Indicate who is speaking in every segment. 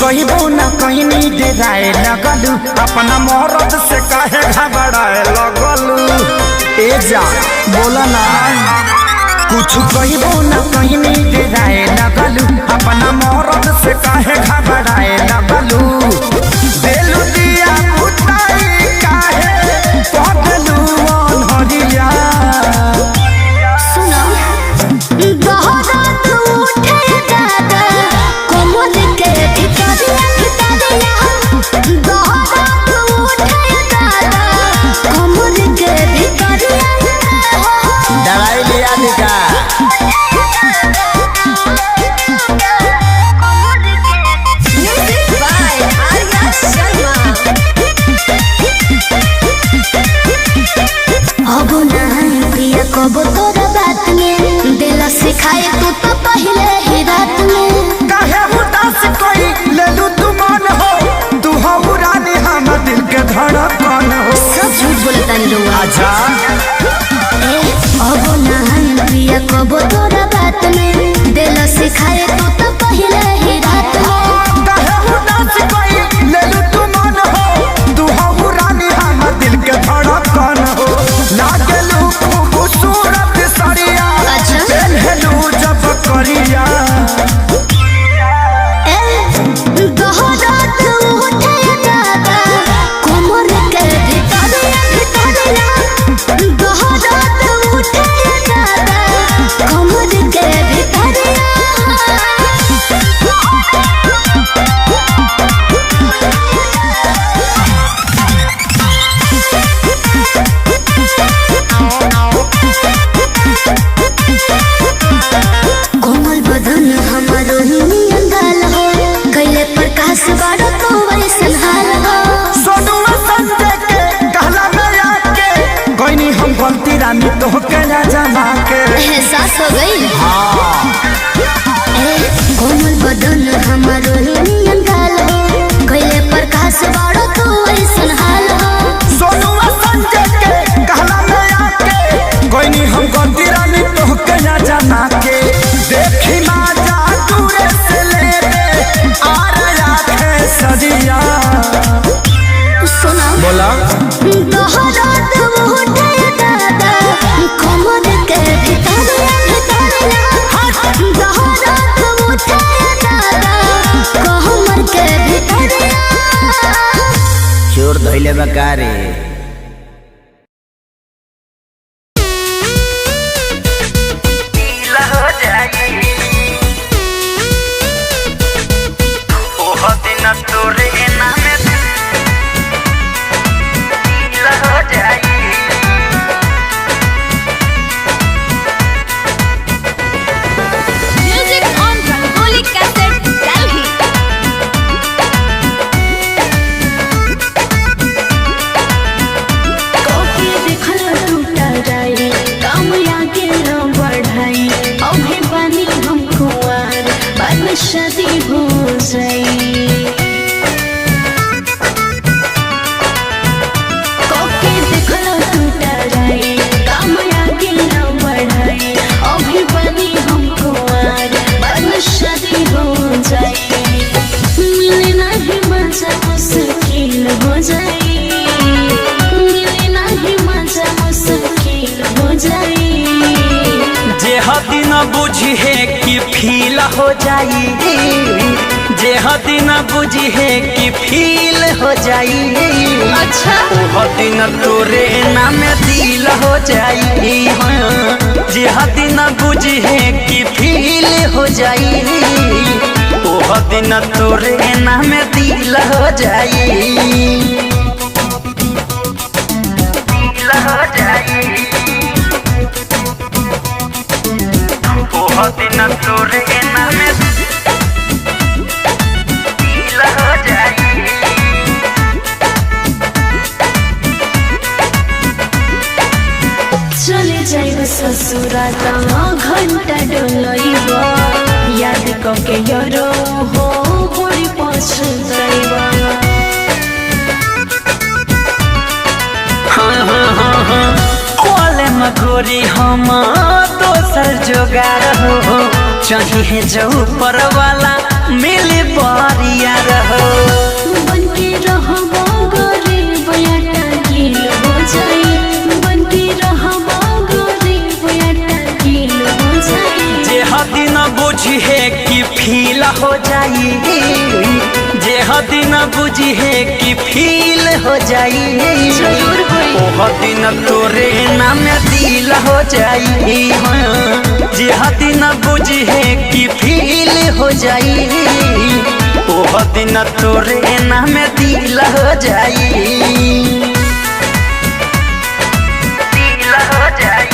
Speaker 1: कहिबो न कहनी डेराए लगलू अपना मरद से काहे घबराए लगलू। ए जा बोला ना कुछ कहिबो न कहनी डेराए लगलू अपना मरद से काहे घबराए लगलू। देलू दिया बुताई काहे पगलू अनहरिया।
Speaker 2: सुनो दहरात उठे दादा कोमल के भितरिया भितरिया दहरात उठे दादा कोमल के भितरिया।
Speaker 1: दवाई लिया निका
Speaker 2: अब नहीं पिया कब तोरा बात में दिल सिखाए तू तो पहले ही रात में।
Speaker 1: काहे उदास कोई लेलू तू मन हो तू हो रानी हम दिल के धड़कन हो।
Speaker 2: सब झूठ बोलता नहीं लोग।
Speaker 1: आजा
Speaker 2: अब नहीं पिया कब तोरा बात में दिल सिखाए तू तो पहले ही रात में।
Speaker 1: काहे उदास कोई लेलू तू मन हो तू हो रानी हम दिल के धड़कन हो। लागलू खूबसूरत सरिया
Speaker 2: अच्छा
Speaker 1: पहनलू जब करिया।
Speaker 2: दहरात उठे दादा कोमल के भितरिया भितरिया दहरात उठे दादा कोमल के भितरिया। कोमल बदन हमारो नियन गाल हो कैले प्रकाश बारो तो वैसन हाल हो।
Speaker 1: सोनुआ संजय के कहला में आके कोई हम गलती रानी तो के ना जमा के।
Speaker 2: एहसास हो गई कोमल बदन हमारो नियन गाल हो कैले प्रकाश बारो तो वैसन हाल हो।
Speaker 1: सोनुआ संजय के कहला में आके कोई हम गलती रानी तो के ना जमा के। देखी ना जा दूरे से ले ले आ रहा है सदिया।
Speaker 2: सुना
Speaker 1: बोला
Speaker 2: दहरात उठे दादा कोमल के भितरिया भितरिया दहरात उठे दादा कोमल के भितरिया।
Speaker 1: चोर धइले बकारे
Speaker 3: Music on Rangoli Cassette, Delhi.
Speaker 2: Coffee देखल टूटा जाए काम आगे न बढ़ाई अभी बनी हम कुंवार बाद में शादी हो जाए। कॉफी देखल टूटा जाए काम आगे न बढ़ाई अभी बनी हम कुंवार बाद में शादी हो जाए। मिले नहीं मजा मुश्किल हो जाए मिले नहीं मजा मुश्किल हो जाए।
Speaker 4: जे हदी न बुझी है कि फील हो जाई जे हदी न बुझी है कि फील हो जाई।
Speaker 2: अच्छा
Speaker 4: हदी न तोरे नाम दिल हो जाई। जे हदी न बुझी है कि फील हो जाई ओ हदी न तोरे नाम दिल हो जाई। दिल हो जाई दिन तोरे नाम दिल हो जाई।
Speaker 2: चले जाइब ससुराल घंटा डोलइब याद कके यरो हो बड़ी पछताइब।
Speaker 4: ओले मगोरी हम दोसर जोगार हो चाहिए जो ऊपर वाला मिले बारिया रहो
Speaker 2: बनके रहबो गरीब याटा गिल हो जाई बनके रहबो गरीब याटा गिल हो जाई
Speaker 4: जे हदी न बुझी है कि फील हो जाई जे हदी न बुझी है कि फील हो जाई
Speaker 2: जरूर होई
Speaker 4: ओह दिन तोरे नाम दिल हो जाई जे हदी न बुझी है कि फील हो जाई ओह दिन तोरे नाम दिल हो जाई दिल हो जाई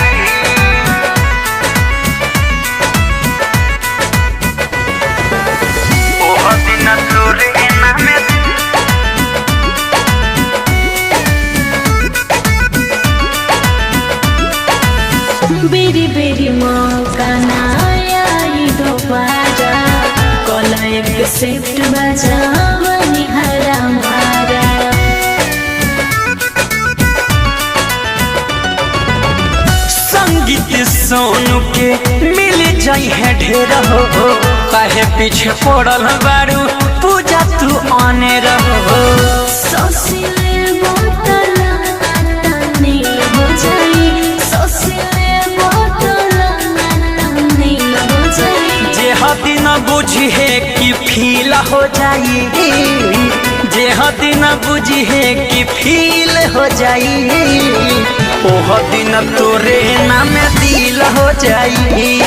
Speaker 4: ओह दिन तोरे नाम
Speaker 2: बेरी बेरी मौका ना आई दोबारा कला एक सेफ्ट बजावनी हरा मारा
Speaker 4: संगीत सोनू के मिल जाई है ढेर हो काहे पीछे पड़ल बारू पूजा तू आने रहो
Speaker 2: सोसिले बोतला तनी हो जाई सोसिले बोतला तनी हो जाई
Speaker 4: जे हदी न बुझी है कि फील हो जाई जे हदी न बुझी है कि फील हो जाई ओह दिन तोरे नाम दिल हो जाई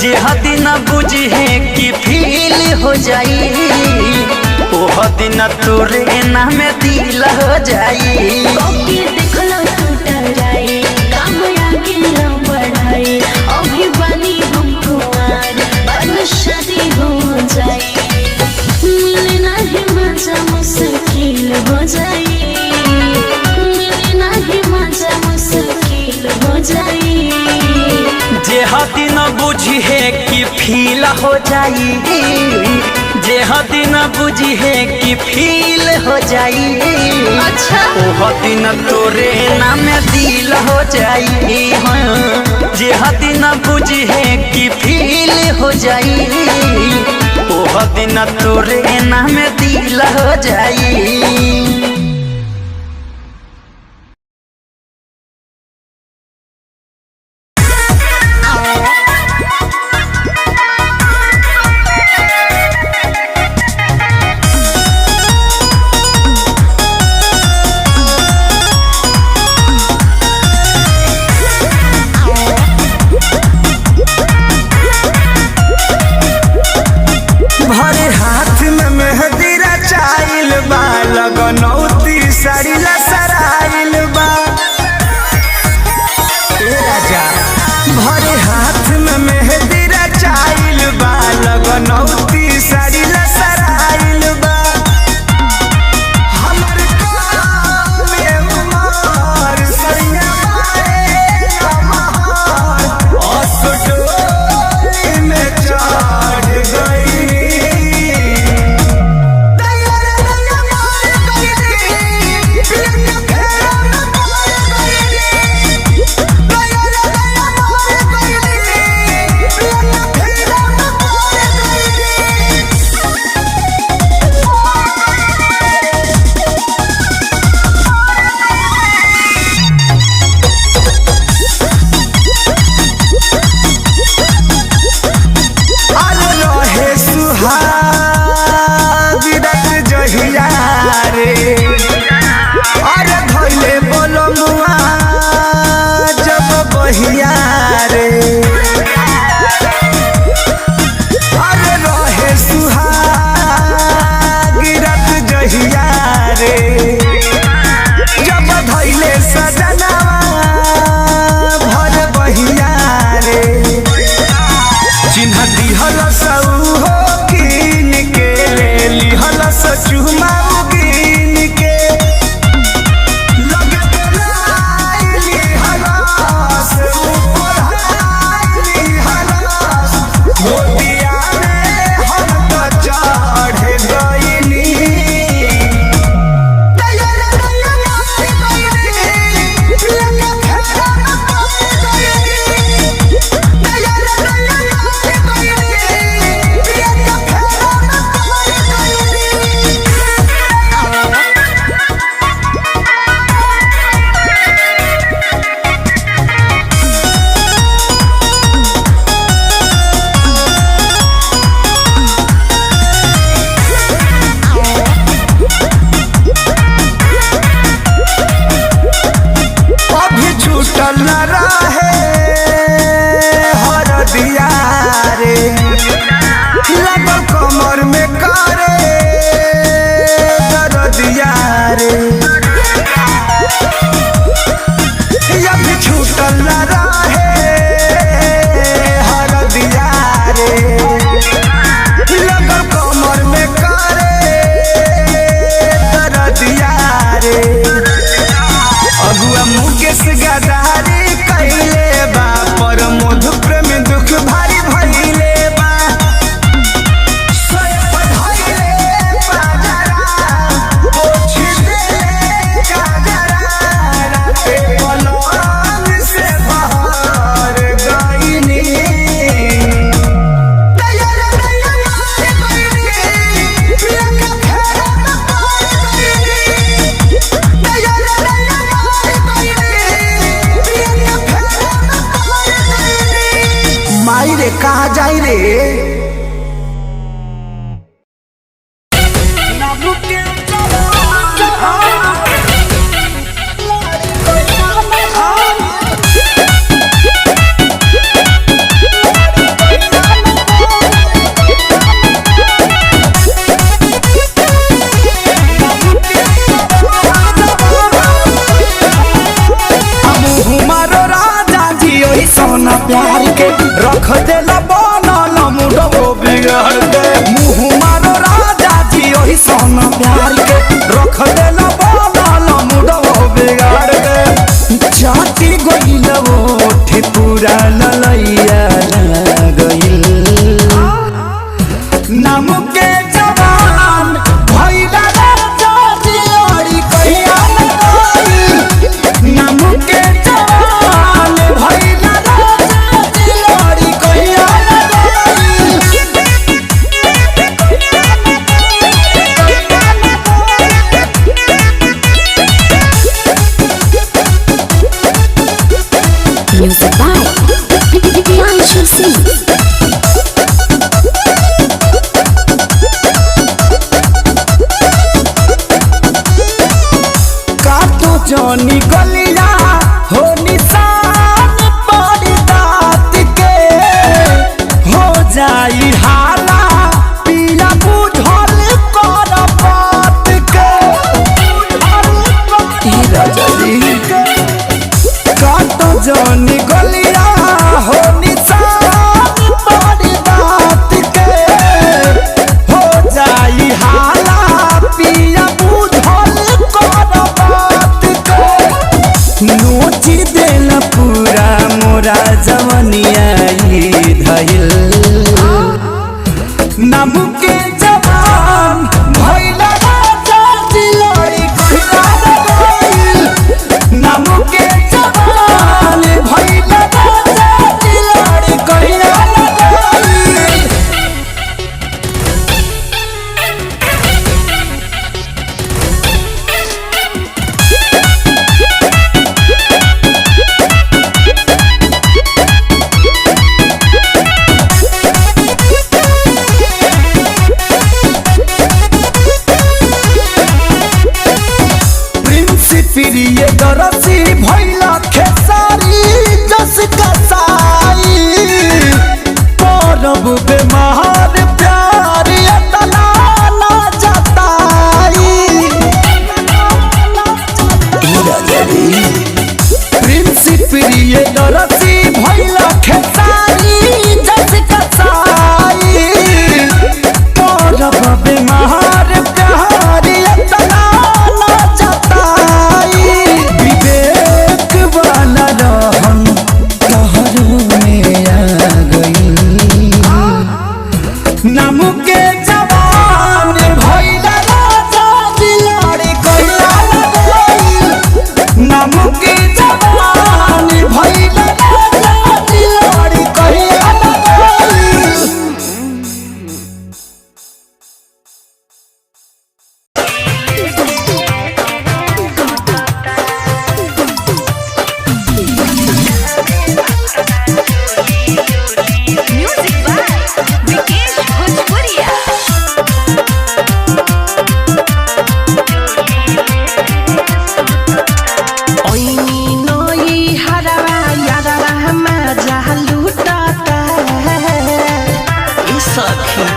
Speaker 4: जे हदी न बुझी है कि फील हो जाई ओह दिन तोरे नाम दिल हो जाई
Speaker 2: कोकी देखलो टूटराई काम आगे न बढ़ाई अभी बनी हमको आर बन शादी हो जाई मिले नहीं मजा मुश्किल हो जाई मिले नहीं मजा मुश्किल हो जाई
Speaker 4: जे हदी न बुझी है कि फील हो जाई जे हदी न बुझी है कि फील हो जाई
Speaker 2: अच्छा
Speaker 4: ओह दिन तोरे नाम दिल हो जाई जे हदी न बुझी है कि फील हो जाई ओह दिन तोरे नाम दिल हो जाई
Speaker 1: भरे हाथ में मेहंदी रचाइल बा लगनौती साड़ी लसराइल बा ए राजा भरे हाथ में मेहंदी रचाइल बा लगनौती साड़ी लसराइल बा हमर काम में उमर सैया बारे नमहर असडोली में चढ़ गई माई रे कहाँ जाई रे। सोना प्यार के रख देला बनल मुडो बिगाड़ के मुँह मारो राजा जी ओही सोना प्यार के रख देला बनल मुडो बिगाड़ के जाति गइल ओठ पूरा ललैया गइल नाम के जवान भइला राजा जी ओरी कहिया न गइल नाम के जवान भइला
Speaker 2: Music by Priyanshu Singh.
Speaker 1: काटो जौनी गलिया हो निशान पड़ी दात के हो जाई हाला पिया बुझल कर बात के काटो जौनी गलिया हो निशान पड़ी दात के हो जाई हाला पिया बुझल कर बात के नोची देला पूरा मोरा जवनिया धइल नाम के जवान भइला राजा दिलड़ी कहिला गइल नाम के जवान भइला राजा दिलड़ी कहिला गइल प्रिय दरसी भइला खेसारी जस कसाई परब बेमार प्यार एतना ना जताई प्रिय दरसी भइला खेसारी जस कसाई परब बेमार प्यार एतना ना जताई विवेक वाला रहन कहरों में आ गई नाम के जवान भइला राजा दिलड़ी कहिला गइल नाम के जवान भइला राजा दिलड़ी कहिला गइल
Speaker 3: Music by Vikesh Bhojpuria.
Speaker 5: ओइनी नोई हरवा यारवा मजा लूटाता ई सखी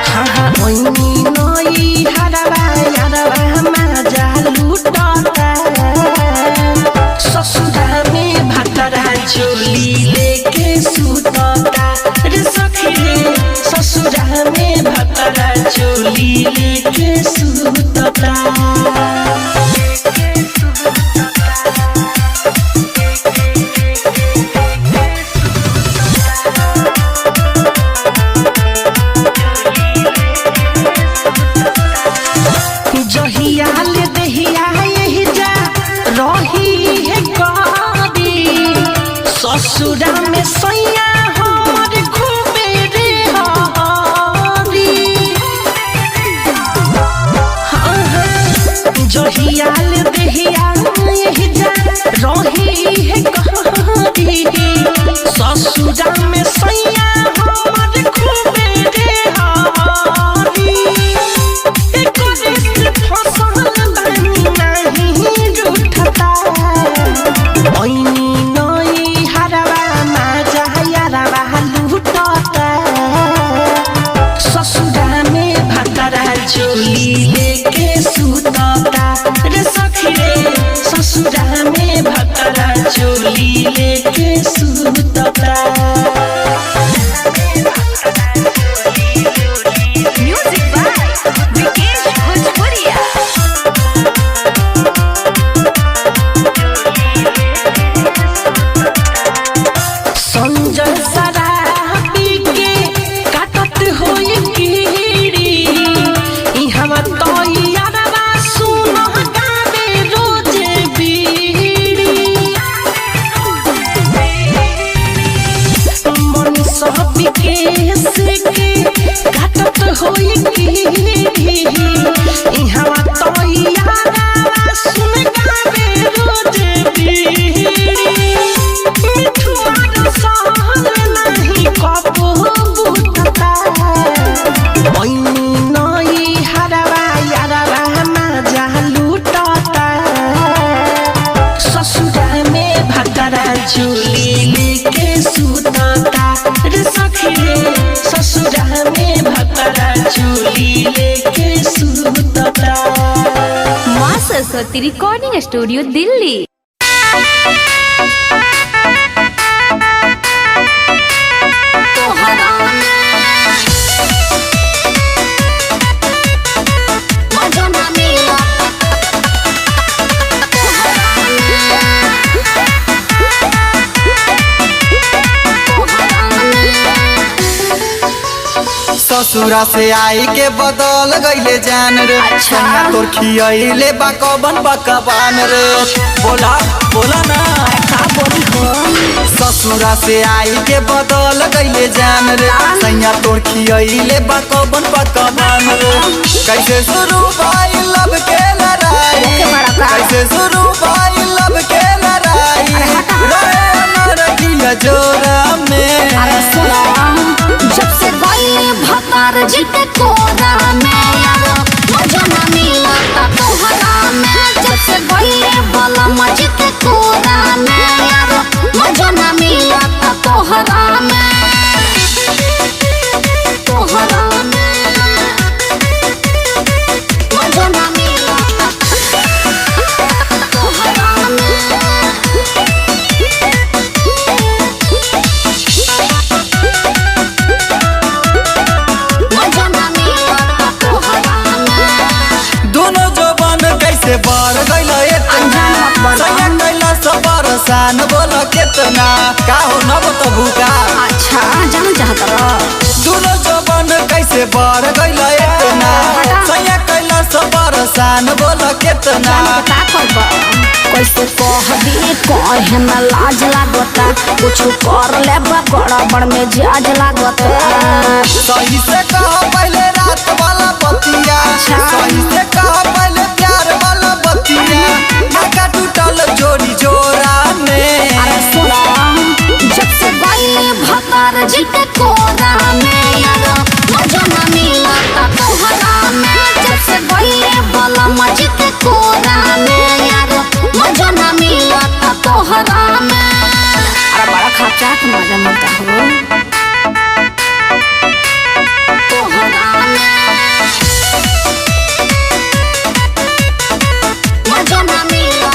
Speaker 5: हाँ हाँ ओइनी नोई हरवा यारवा मजा लूटाता ससुरा में भतरा चोली लेके सुतता रे सखी रे ससुरा में भतरा चोली लेके सुतता जहियाल दहिया यही जा रही है गादी ससुरा में सैया हमर घूमे रे हरी जहियाल दहिया यही जा रही है गादी ससुरा के घाटत होई की इहवा तो यारा सुन गावे रोज बीड़ी मिठुआर सहल नहीं कबो बुझता ओइनी नई हरवा यारवा मजा लूटता ससुरा में भतरा चूली लेके सुतता रे सखी रे ससुरा में भतरा चूली लेके सुतता।
Speaker 3: माँ सरस्वती रिकॉर्डिंग स्टूडियो दिल्ली।
Speaker 1: ससुरा से आई के बदल गईले जान रे सैया तोर खियले बा कबन पकवान रे बोला बोला ना
Speaker 2: का बोली हो
Speaker 1: ससुरा से आई के बदल गईले जान रे सैया तोर खियले बा कबन पकवान रे कैसे शुरू भाई लब के लड़ाई कैसे शुरू भाई लब के लड़ाई रहे अमर किया जोरा में
Speaker 2: जब से गई भतार जी के कोरा में यारो मजा ना मिला तोहरा में जब से गई बलम जी के कोरा में यारो मजा ना मिला तोहरा में तोहरा में मजा ना मिला तोहरा में
Speaker 1: दोनों जवान कैसे बढ़ गइल इतना सैया कैला सबर सान बोल कितना का हो न तो भूका
Speaker 2: अच्छा जान चाहता
Speaker 1: दोनों जवान कैसे बढ़ गइल इतना सैया कैला सबर सान बोल कितना
Speaker 2: का करबा कैसे कह दी कहे में लाज लागता कुछ कर लेबा गड़बड़ में जाज लागता
Speaker 1: सही से कह पहले रात वाला बतिया सही से कह पहले प्यार वाला बतिया ढाका टूटल जोड़ी जोरा में
Speaker 2: अरे सुना जब से गई भतार जी के कोरा में यारो मजा ना मिला तोहरा में जब से गई बलम जी के कोरा में यारो मजा ना मिला तोहरा में अरे बड़ा खर्चा के मजा मिलता हो तोहरा में मजा ना मिला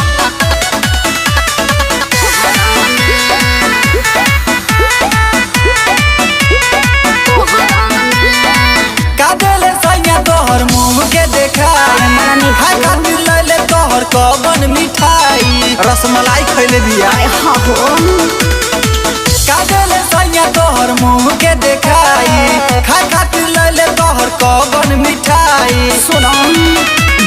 Speaker 1: का देले सैया तोहर मुंह के देखाई हाय खातिर लैले तोहर कवन मिठाई रसमलाई खैले दिया
Speaker 2: हाँ हो
Speaker 1: का देले सैया तोहर मुंह के देखाई खाय खातिर लैले तोहर कवन मिठाई
Speaker 2: सुनो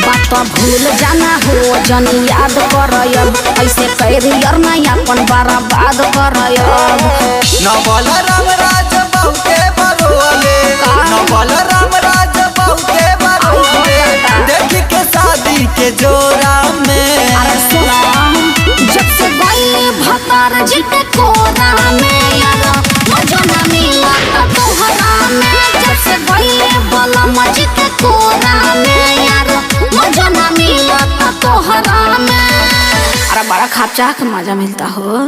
Speaker 2: बात भूल जाना हो जन याद करयब ऐसे कैरियर में अपन बर्बाद करयब
Speaker 1: नवल रामराज बहुते बरोले नवल रामराज बहुते बरोले देख के शादी के जोरा में
Speaker 2: अरे सुनो जब से गई भतार जी के कोरा में यारो मजा ना मिला तोहरा में जब से गई बलम जी के कोरा में यारो मजा ना मिला तोहरा में अरे बड़ा खर्चा के मजा मिलता हो।